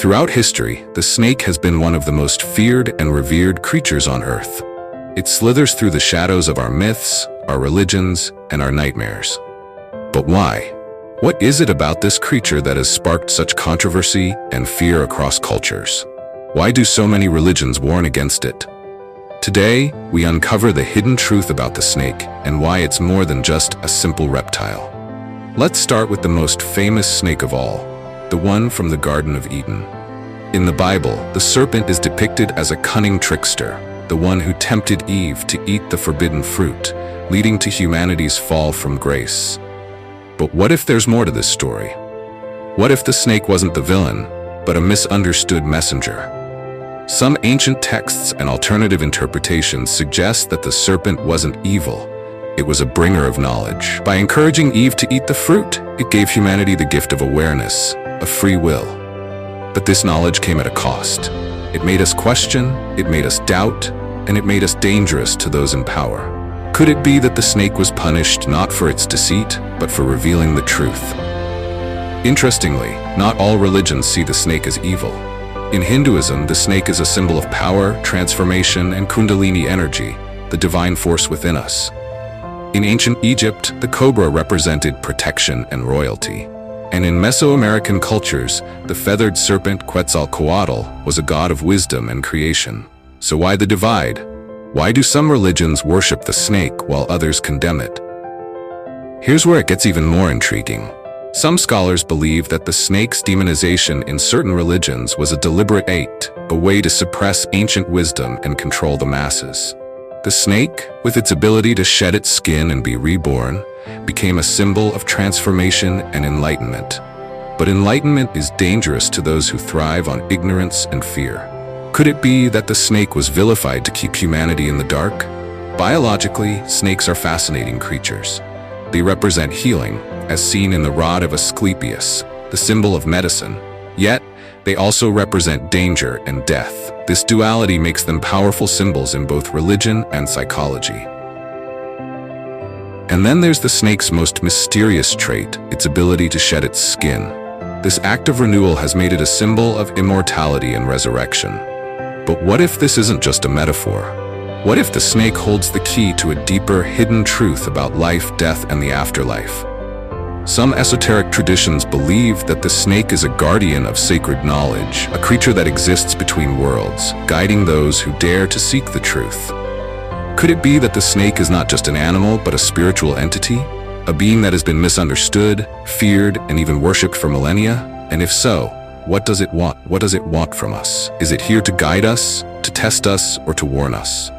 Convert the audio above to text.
Throughout history, the snake has been one of the most feared and revered creatures on Earth. It slithers through the shadows of our myths, our religions, and our nightmares. But why? What is it about this creature that has sparked such controversy and fear across cultures? Why do so many religions warn against it? Today, we uncover the hidden truth about the snake and why it's more than just a simple reptile. Let's start with the most famous snake of all, the one from the Garden of Eden. In the Bible, the serpent is depicted as a cunning trickster, the one who tempted Eve to eat the forbidden fruit, leading to humanity's fall from grace. But what if there's more to this story? What if the snake wasn't the villain, but a misunderstood messenger? Some ancient texts and alternative interpretations suggest that the serpent wasn't evil. It was a bringer of knowledge. By encouraging Eve to eat the fruit, it gave humanity the gift of awareness, of free will. But this knowledge came at a cost. It made us question, it made us doubt, and it made us dangerous to those in power. Could it be that the snake was punished not for its deceit, but for revealing the truth? Interestingly, not all religions see the snake as evil. In Hinduism, the snake is a symbol of power, transformation, and kundalini energy, the divine force within us. In ancient Egypt, the cobra represented protection and royalty. And in Mesoamerican cultures, the feathered serpent Quetzalcoatl was a god of wisdom and creation. So why the divide? Why do some religions worship the snake while others condemn it? Here's where it gets even more intriguing. Some scholars believe that the snake's demonization in certain religions was a deliberate act, a way to suppress ancient wisdom and control the masses. The snake, with its ability to shed its skin and be reborn, became a symbol of transformation and enlightenment. But enlightenment is dangerous to those who thrive on ignorance and fear. Could it be that the snake was vilified to keep humanity in the dark? Biologically, snakes are fascinating creatures. They represent healing, as seen in the rod of Asclepius, the symbol of medicine. Yet, they also represent danger and death. This duality makes them powerful symbols in both religion and psychology. And then there's the snake's most mysterious trait, its ability to shed its skin. This act of renewal has made it a symbol of immortality and resurrection. But what if this isn't just a metaphor? What if the snake holds the key to a deeper, hidden truth about life, death, and the afterlife? Some esoteric traditions believe that the snake is a guardian of sacred knowledge, a creature that exists between worlds, guiding those who dare to seek the truth. Could it be that the snake is not just an animal, but a spiritual entity? A being that has been misunderstood, feared, and even worshipped for millennia? And if so, what does it want? What does it want from us? Is it here to guide us, to test us, or to warn us?